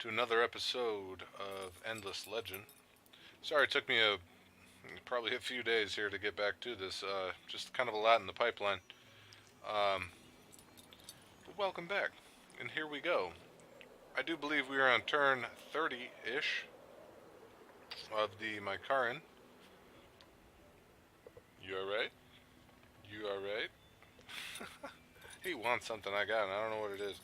to another episode of Endless Legend. Sorry, it took me probably a few days here to get back to this. Just kind of a lot in the pipeline. Um, but welcome back, and here we go. I do believe we are on turn 30-ish of the Mykaran. You alright? You alright? He wants something I got, and I don't know what it is.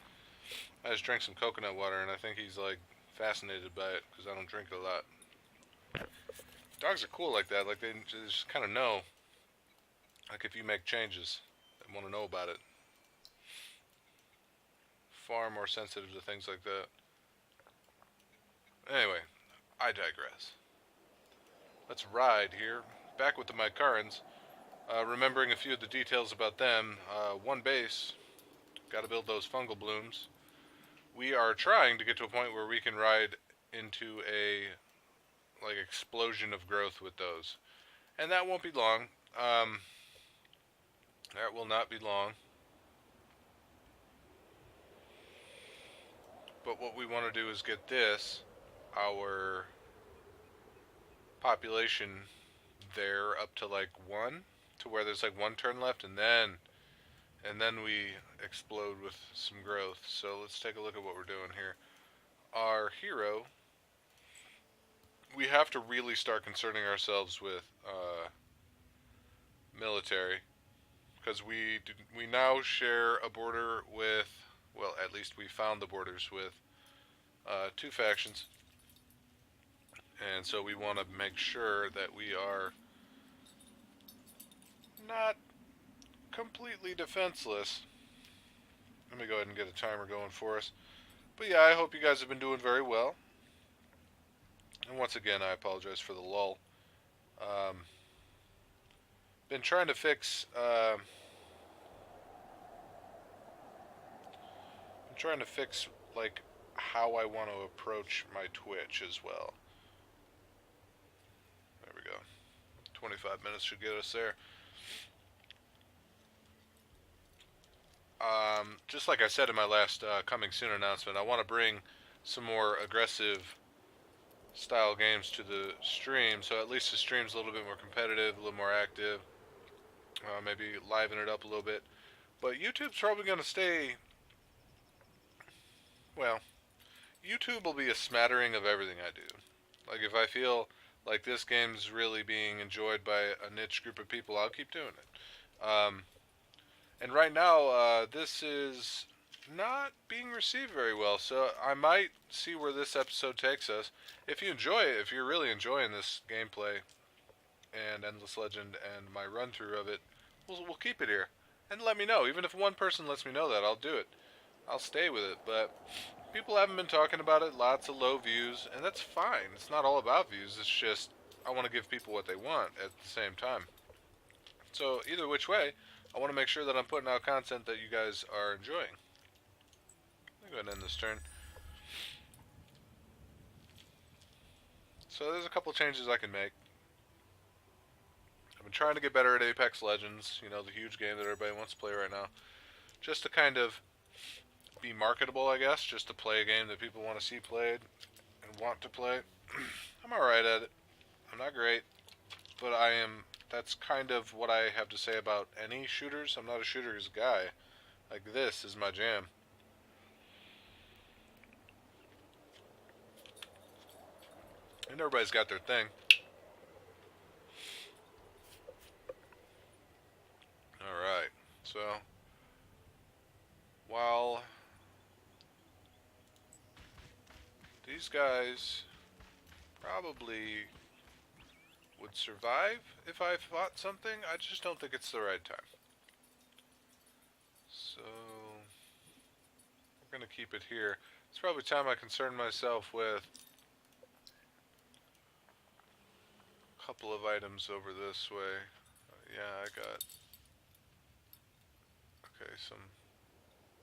I just drank some coconut water, and I think he's like fascinated by it because I don't drink it a lot. Dogs are cool like that. Like they just kind of know. Like if you make changes, they want to know about it. Far more sensitive to things like that. Anyway, I digress. Let's ride here. Back with the Mykarans. Remembering a few of the details about them. One base. Got to build those fungal blooms. We are trying to get to a point where we can ride into a explosion of growth with those, and that won't be long. That will not be long. But what we want to do is get our population there up to like 1, to where there's like 1 turn left, and then we explode with some growth. So let's take a look at what we're doing here. Our hero, we have to really start concerning ourselves with military, because we now share a border with, well, at least we found the borders with 2 factions, and so we want to make sure that we are not completely defenseless. Let me go ahead and get a timer going for us. But yeah, I hope you guys have been doing very well. And once again, I apologize for the lull. Um, been trying to fix. I'm trying to fix like how I want to approach my Twitch as well. There we go. 25 minutes should get us there. Just like I said in my last coming soon announcement, I want to bring some more aggressive style games to the stream, so at least the stream's a little bit more competitive, a little more active, maybe liven it up a little bit. But YouTube's probably going to stay, well, YouTube will be a smattering of everything I do. Like if I feel like this game's really being enjoyed by a niche group of people, I'll keep doing it. And right now, this is not being received very well, so I might see where this episode takes us. If you enjoy it, if you're really enjoying this gameplay and Endless Legend and my run through of it, we'll keep it here. And let me know. Even if one person lets me know that, I'll do it. I'll stay with it. But people haven't been talking about it. Lots of low views, and that's fine. It's not all about views. It's just I want to give people what they want at the same time. So either which way, I want to make sure that I'm putting out content that you guys are enjoying. I'm going to end this turn. So there's a couple changes I can make. I've been trying to get better at Apex Legends, you know, the huge game that everybody wants to play right now. Just to kind of be marketable, I guess. Just to play a game that people want to see played and want to play. I'm alright at it. I'm not great, but I am. That's kind of what I have to say about any shooters. I'm not a shooters guy. Like, this is my jam. And everybody's got their thing. Alright, so while these guys probably would survive if I fought something, I just don't think it's the right time. So we're going to keep it here. It's probably time I concern myself with a couple of items over this way. Yeah, I got, okay, some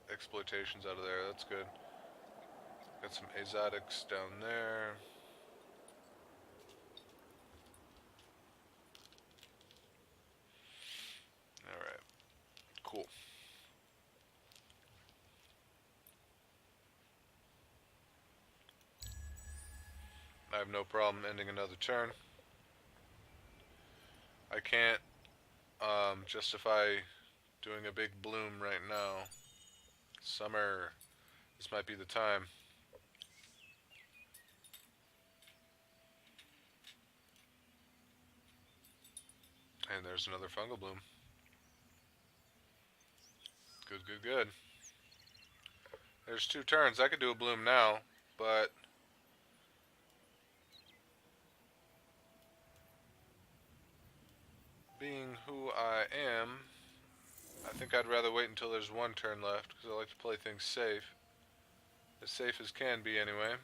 exploitations out of there. That's good. Got some exotics down there. Alright, cool. I have no problem ending another turn. I can't justify doing a big bloom right now. Summer. This might be the time. And there's another fungal bloom. Good, good, good. There's 2 turns. I could do a bloom now, but being who I am, I think I'd rather wait until there's 1 turn left, because I like to play things safe. As safe as can be, anyway.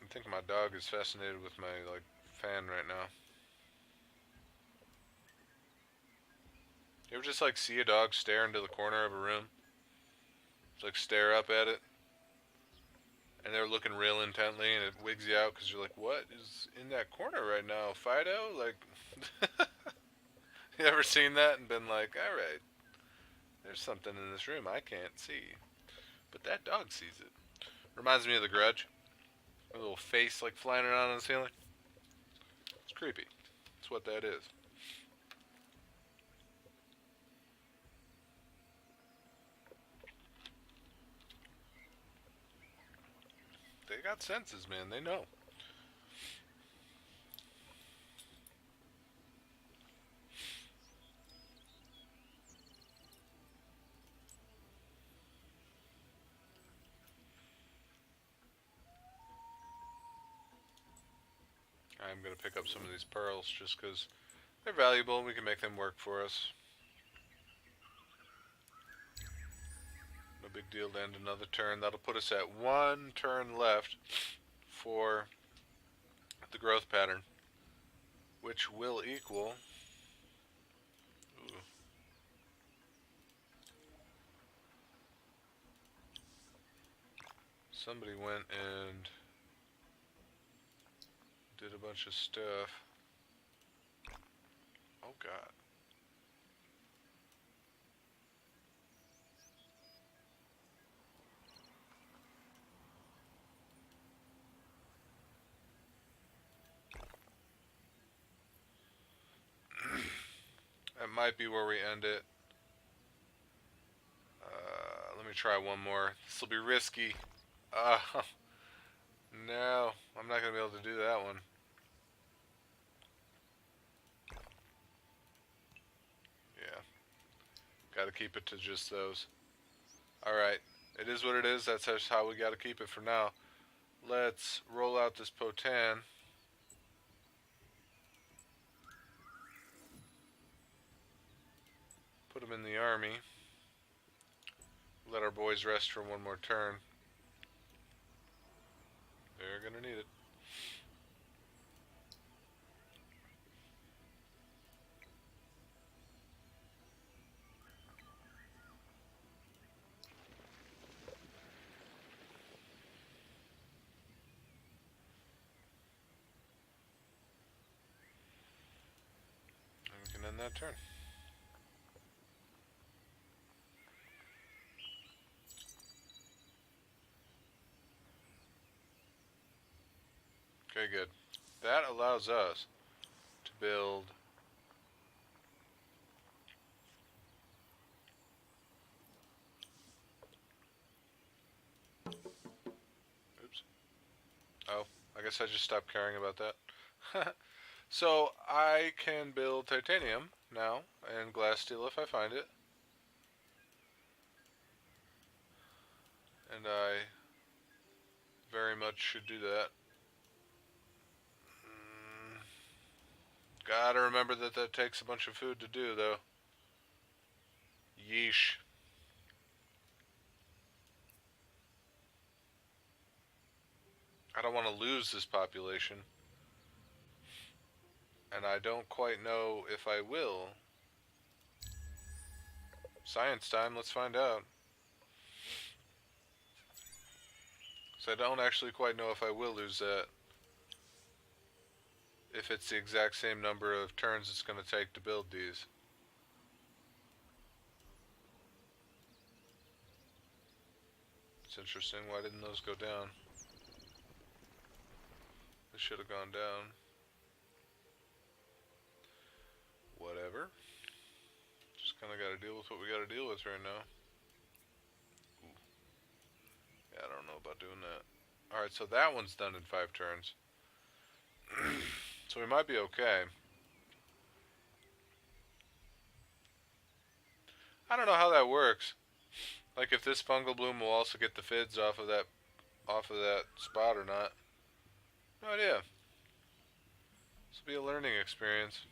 I think my dog is fascinated with my, fan right now. You ever just, see a dog stare into the corner of a room? Just, stare up at it? And they're looking real intently, and it wigs you out because you're like, what is in that corner right now? Fido? You ever seen that and been like, alright, there's something in this room I can't see. But that dog sees it. Reminds me of The Grudge. A little face, flying around on the ceiling. It's creepy. That's what that is. They got senses, man. They know. I'm going to pick up some of these pearls just because they're valuable and we can make them work for us. No big deal to end another turn. That'll put us at 1 turn left for the growth pattern, which will equal... Ooh. Somebody went and did a bunch of stuff. Oh god. That might be where we end it. Let me try one more. This will be risky. No, I'm not going to be able to do that one. Yeah. Got to keep it to just those. Alright. It is what it is. That's just how we got to keep it for now. Let's roll out this Potan. Put him in the army. Let our boys rest for 1 more turn. They're going to need it. And we can end that turn. Okay, good. That allows us to build oops. Oh, I guess I just stopped caring about that. So I can build titanium now and glass steel if I find it. And I very much should do that. Gotta remember that that takes a bunch of food to do, though. Yeesh. I don't want to lose this population. And I don't quite know if I will. Science time, let's find out. So I don't actually quite know if I will lose that. if it's the exact same number of turns it's going to take to build these. It's interesting. Why didn't those go down? They should have gone down. Whatever. Just kind of got to deal with what we got to deal with right now. Ooh. Yeah, I don't know about doing that. Alright, so that one's done in 5 turns. So we might be okay. I don't know how that works. Like if this fungal bloom will also get the fids off of that spot or not. No idea. This will be a learning experience.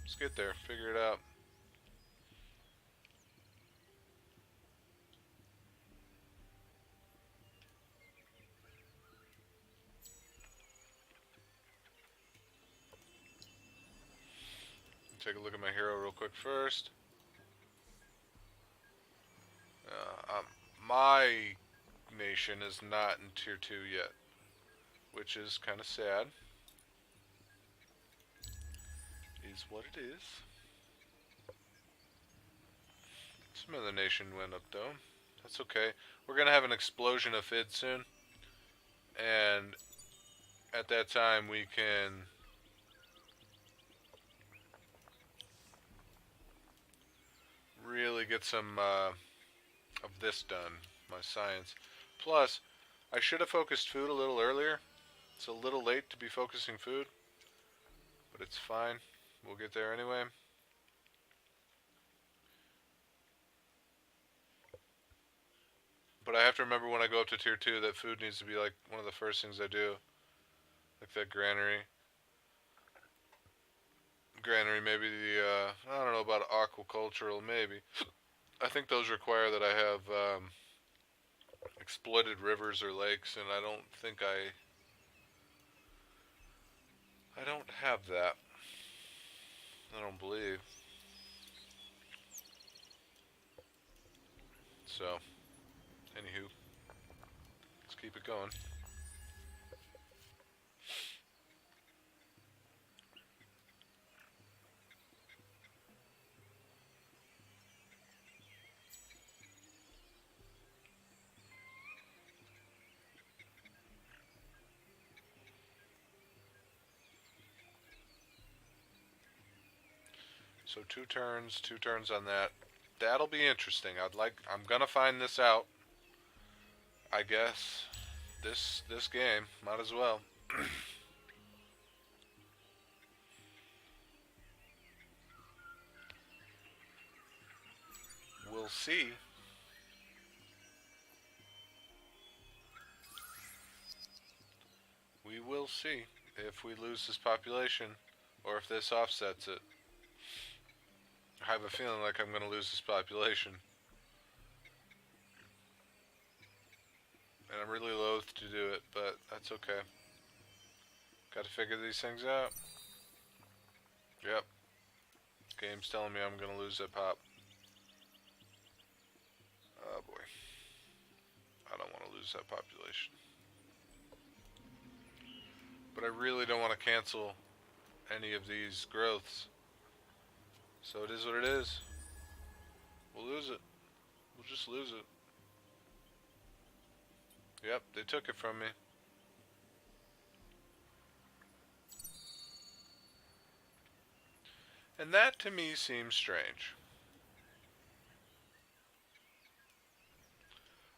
Let's get there, figure it out. Take a look at my hero real quick first. My nation is not in tier 2 yet, which is kind of sad. Is what it is. Some other nation went up though. That's okay. We're gonna have an explosion of FID soon, and at that time we can really get some of this done, my science. Plus, I should have focused food a little earlier. It's a little late to be focusing food, but it's fine. We'll get there anyway. But I have to remember when I go up to tier 2 that food needs to be like one of the first things I do. Like that granary. Granary, maybe the, I don't know about aquacultural, maybe. I think those require that I have exploited rivers or lakes, and I don't think I don't have that. I don't believe. So, anywho, let's keep it going. So 2 turns on that. That'll be interesting. I'm gonna find this out. I guess this game might as well. We'll see. We will see if we lose this population or if this offsets it. I have a feeling like I'm going to lose this population. And I'm really loath to do it, but that's okay. Got to figure these things out. Yep. Game's telling me I'm going to lose that pop. Oh boy. I don't want to lose that population. But I really don't want to cancel any of these growths. So it is what it is. We'll lose it. We'll just lose it. Yep, they took it from me. And that to me seems strange.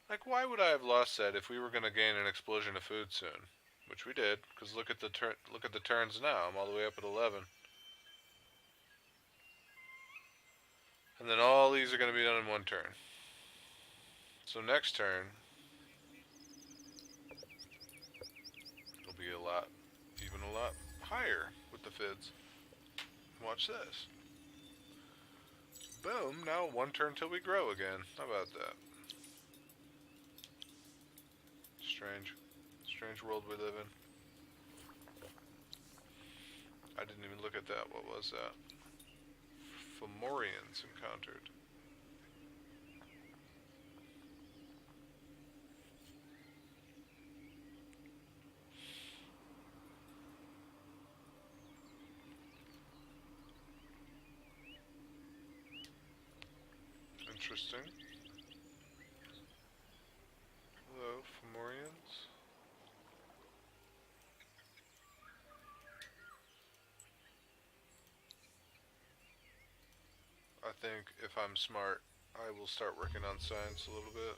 Like, why would I have lost that if we were going to gain an explosion of food soon? Which we did, because look at the turns now. I'm all the way up at 11. And then all these are going to be done in 1 turn. So next turn will be even a lot higher with the fids. Watch this. Boom, now 1 turn till we grow again. How about that? Strange world we live in. I didn't even look at that. What was that? Fomorians encountered. Interesting. Hello, Fomorians. I think if I'm smart, I will start working on science a little bit.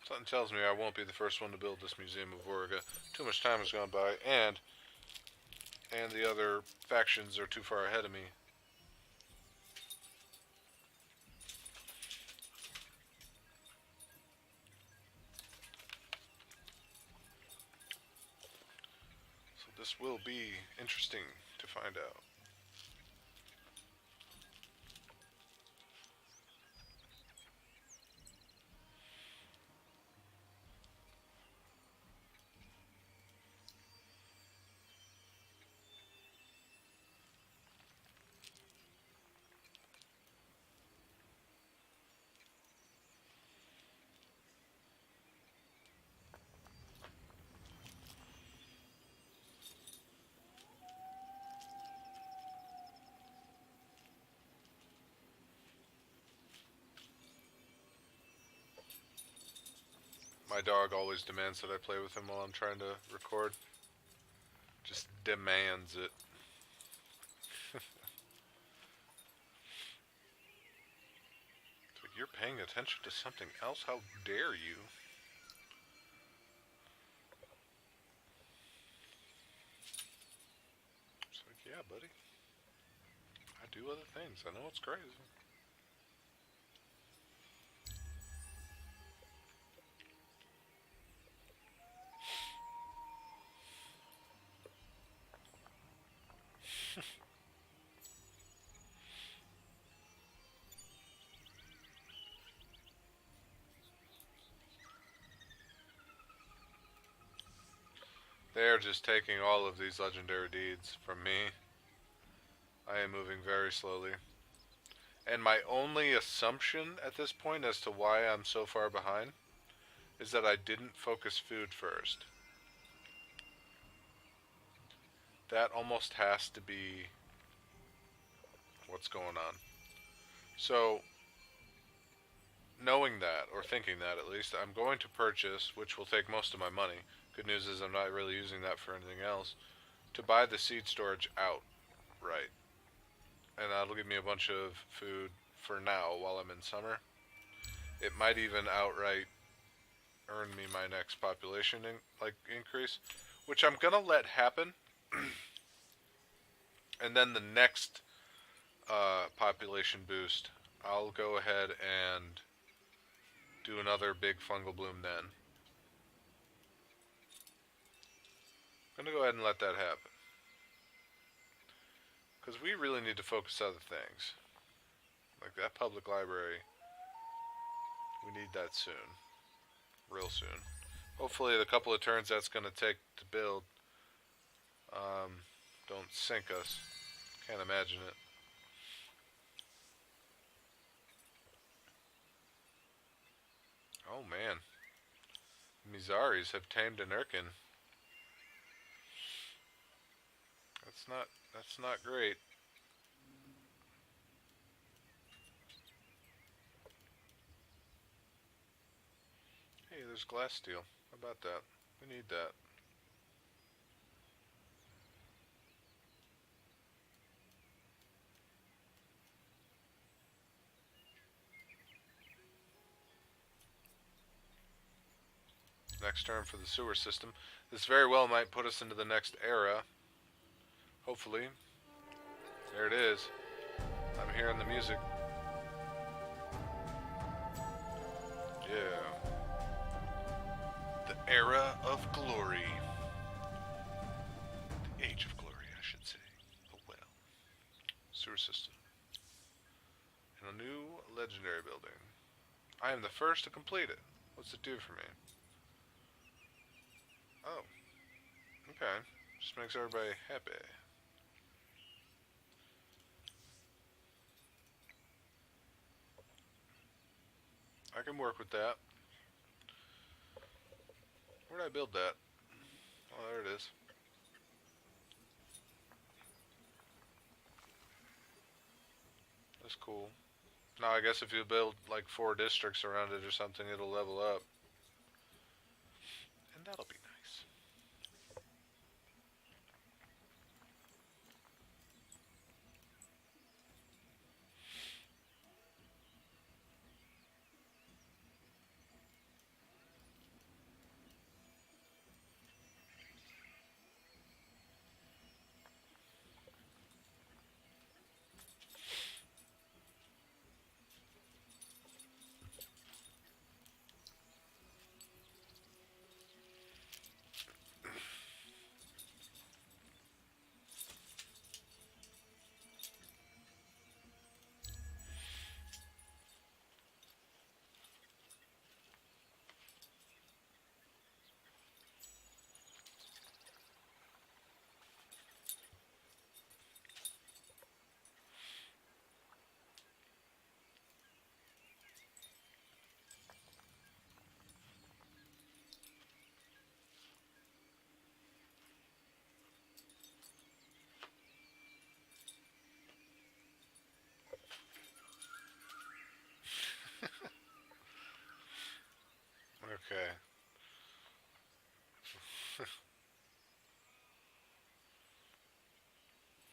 Something tells me I won't be the first one to build this Museum of Vorga. Too much time has gone by, and the other factions are too far ahead of me. So this will be interesting to find out. My dog always demands that I play with him while I'm trying to record. Just demands it. You're paying attention to something else? How dare you? It's like, yeah, buddy. I do other things. I know it's crazy. They're just taking all of these legendary deeds from me. I am moving very slowly. And my only assumption at this point as to why I'm so far behind is that I didn't focus food first. That almost has to be what's going on. So, knowing that, or thinking that at least, I'm going to purchase, which will take most of my money. Good news is I'm not really using that for anything else, to buy the seed storage outright. And that'll give me a bunch of food for now while I'm in summer. It might even outright earn me my next population increase, which I'm gonna let happen. And then the next population boost, I'll go ahead and do another big fungal bloom then. I'm gonna go ahead and let that happen. Because we really need to focus other things. Like that public library. We need that soon. Real soon. Hopefully the couple of turns that's going to take to build don't sink us. Can't imagine it. Oh man. Mizaris have tamed an Urkin. That's not great. Hey, there's glass steel. How about that? We need that. Next turn for the sewer system. This very well might put us into the next era. Hopefully. There it is. I'm hearing the music. Yeah. The era of glory. The age of glory, I should say. Oh well. Sewer system. A new legendary building. I am the first to complete it. What's it do for me? Oh, okay. Just makes everybody happy. I can work with that. Where did I build that? Oh, there it is. That's cool. Now I guess if you build like 4 districts around it or something, it'll level up. And that'll be nice. Okay.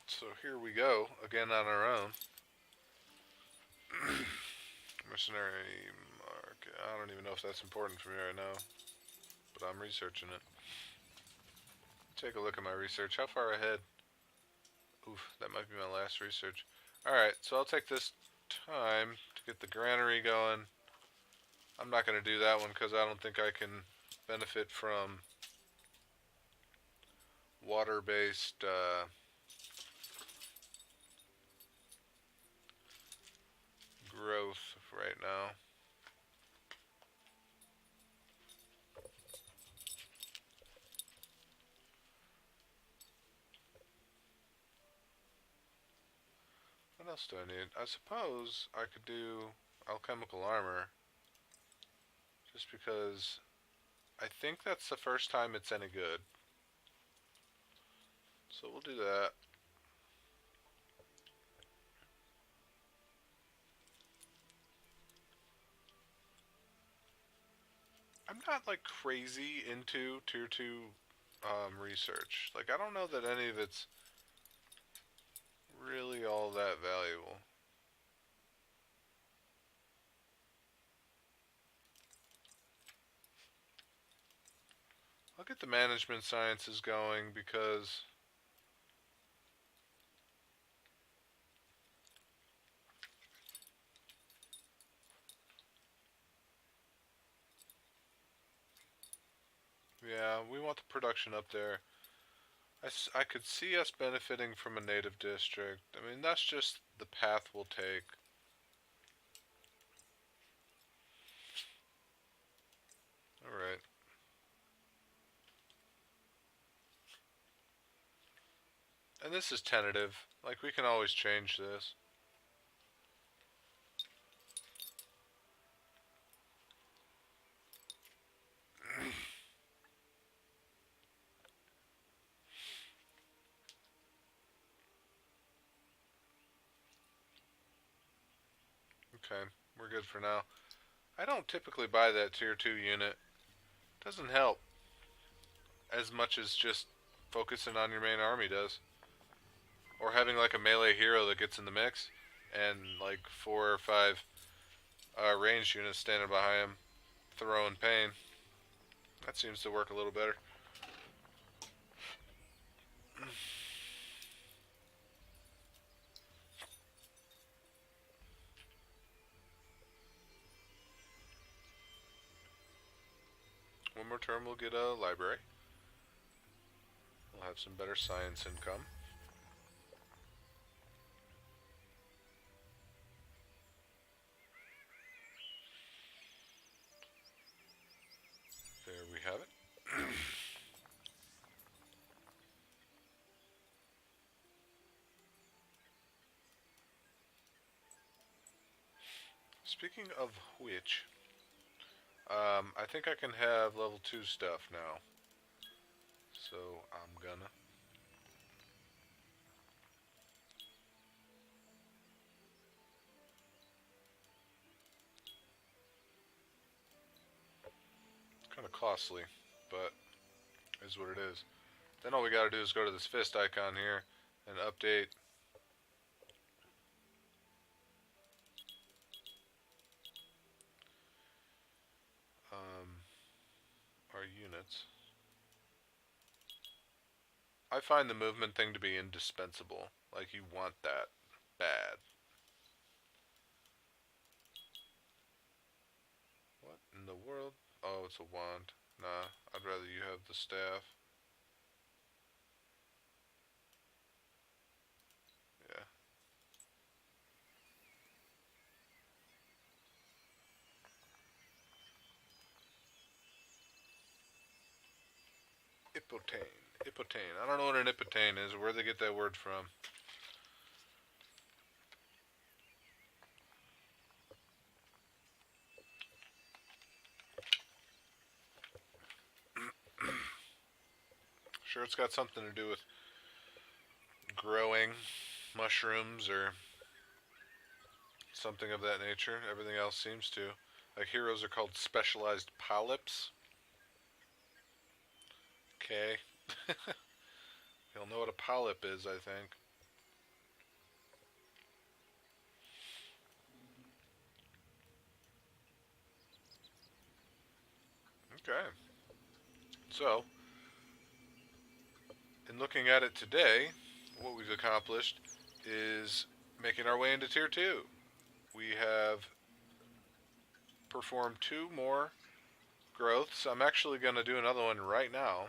So here we go, again on our own. Mercenary market. I don't even know if that's important for me right now, but I'm researching it. Take a look at my research. How far ahead? Oof, that might be my last research. Alright, so I'll take this time to get the granary going. I'm not going to do that one because I don't think I can benefit from water-based growth right now. What else do I need? I suppose I could do alchemical armor, just because I think that's the first time it's any good. So we'll do that. I'm not like crazy into tier 2 research. Like I don't know that any of it's really all that valuable. I'll get the management sciences going because yeah, we want the production up there. I could see us benefiting from a native district. I mean, that's just the path we'll take. Alright. And this is tentative. Like, we can always change this. Okay, we're good for now. I don't typically buy that tier 2 unit. Doesn't help as much as just focusing on your main army does. Or having like a melee hero that gets in the mix and like 4 or 5 ranged units standing behind him throwing pain. That seems to work a little better. One more turn we'll get a library. We'll have some better science income. Speaking of which, I think I can have level 2 stuff now. So I'm gonna. It's kind of costly, but is what it is. Then all we gotta do is go to this fist icon here and update our units. I find the movement thing to be indispensable. Like, you want that bad. What in the world? Oh, it's a wand. Nah, I'd rather you have the staff. Yeah. Ipotane. Ipotane. I don't know what an ipotane is or where they get that word from. Sure, it's got something to do with growing mushrooms or something of that nature. Everything else seems to. Like, heroes are called specialized polyps. Okay. You'll know what a polyp is, I think. Okay. So, in looking at it today, what we've accomplished is making our way into Tier 2. We have performed 2 more growths. I'm actually going to do another one right now.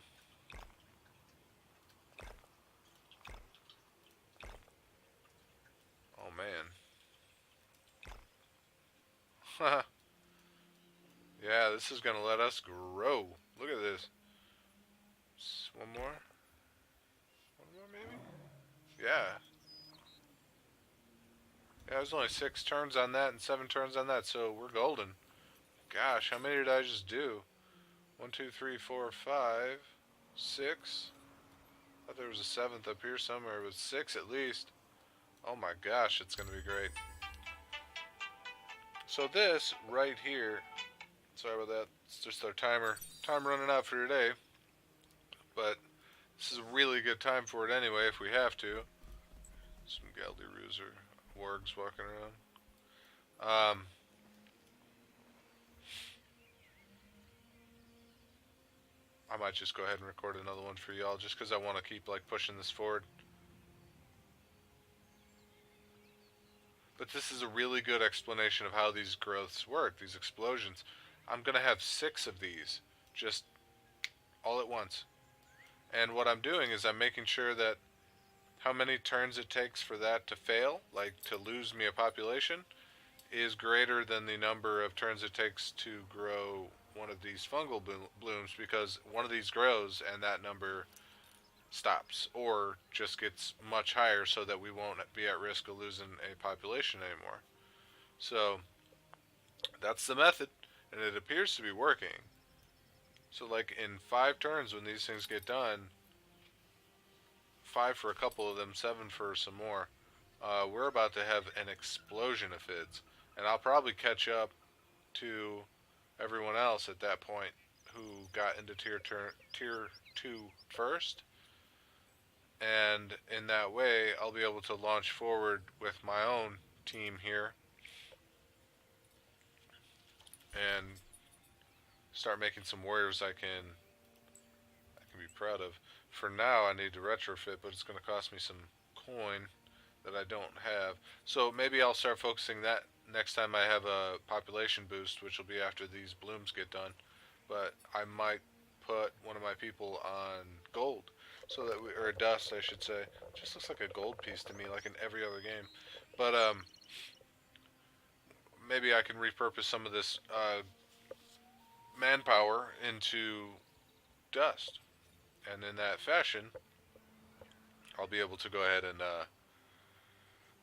Oh, man. Yeah, this is going to let us grow. Look at this. One more? One more, maybe? Yeah. Yeah, there's only 6 turns on that and 7 turns on that, so we're golden. Gosh, how many did I just do? 1, 2, 3, 4, 5, 6. I thought there was a 7th up here somewhere. It was 6 at least. Oh my gosh, it's going to be great. So this right here, sorry about that, it's just our time running out for today, but this is a really good time for it anyway if we have to. Some Galderoos or wargs walking around. I might just go ahead and record another one for y'all just because I want to keep like pushing this forward. But this is a really good explanation of how these growths work, these explosions. I'm going to have 6 of these just all at once. And what I'm doing is I'm making sure that how many turns it takes for that to fail, like to lose me a population, is greater than the number of turns it takes to grow one of these fungal blooms, because one of these grows and that number stops or just gets much higher so that we won't be at risk of losing a population anymore. So that's the method, and it appears to be working. So like in 5 turns when these things get done, 5 for a couple of them, 7 for some more, we're about to have an explosion of FIDs. And I'll probably catch up to everyone else at that point who got into tier 2 first. And in that way, I'll be able to launch forward with my own team here and start making some warriors I can be proud of. For now, I need to retrofit, but it's going to cost me some coin that I don't have. So maybe I'll start focusing that next time I have a population boost, which will be after these blooms get done. But I might put one of my people on gold, so that or dust, I should say. It just looks like a gold piece to me, like in every other game. But maybe I can repurpose some of this manpower into dust, and in that fashion, I'll be able to go ahead and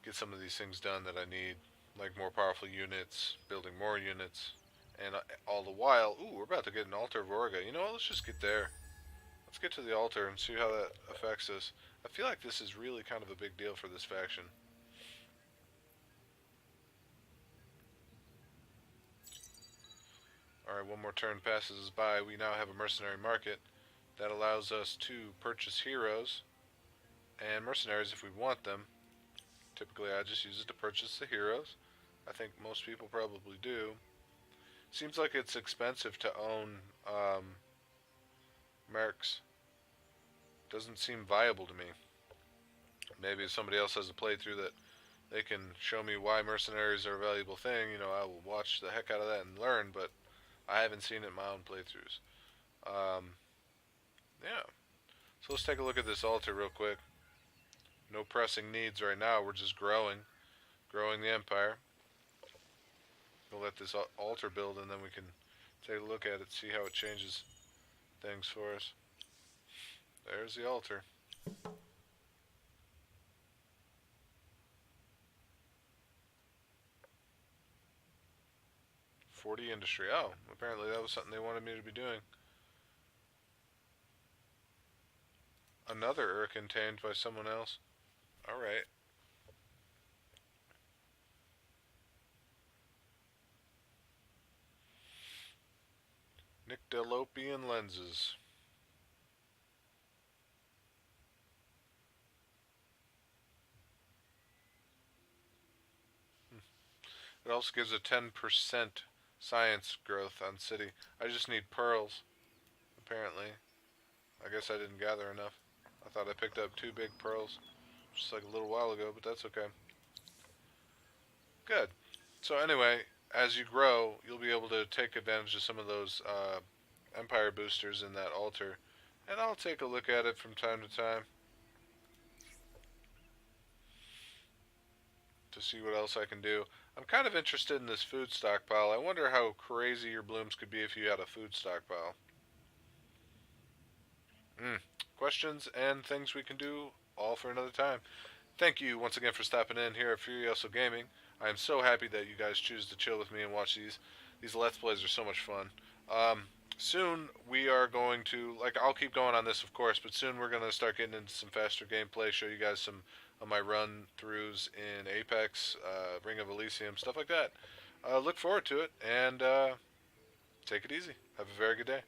get some of these things done that I need like more powerful units, building more units, and all the while, ooh, we're about to get an altar of Orga. You know what? Let's just get there. Let's get to the altar and see how that affects us. I feel like this is really kind of a big deal for this faction. Alright, one more turn passes us by. We now have a mercenary market that allows us to purchase heroes and mercenaries if we want them. Typically, I just use it to purchase the heroes. I think most people probably do. Seems like it's expensive to own mercs. Doesn't seem viable to me. Maybe if somebody else has a playthrough that they can show me why mercenaries are a valuable thing, I will watch the heck out of that and learn, but I haven't seen it in my own playthroughs. Yeah. So let's take a look at this altar real quick. No pressing needs right now. We're just growing the empire. We'll let this altar build, and then we can take a look at it, see how it changes things for us. There's the altar. 40 industry. Oh, apparently that was something they wanted me to be doing. Another Urkin tamed by someone else. Alright. Nyctalopian lenses. It also gives a 10% science growth on city. I just need pearls, apparently. I guess I didn't gather enough. I thought I picked up 2 big pearls just like a little while ago, but that's okay. Good. So anyway, as you grow, you'll be able to take advantage of some of those empire boosters in that altar. And I'll take a look at it from time to time to see what else I can do. I'm kind of interested in this food stockpile. I wonder how crazy your blooms could be if you had a food stockpile. Questions and things we can do, all for another time. Thank you once again for stopping in here at Furioso Gaming. I am so happy that you guys choose to chill with me and watch these. These Let's Plays are so much fun. Soon we are going to, I'll keep going on this, of course, but soon we're going to start getting into some faster gameplay, show you guys some of my run-throughs in Apex, Ring of Elysium, stuff like that. Look forward to it, and take it easy. Have a very good day.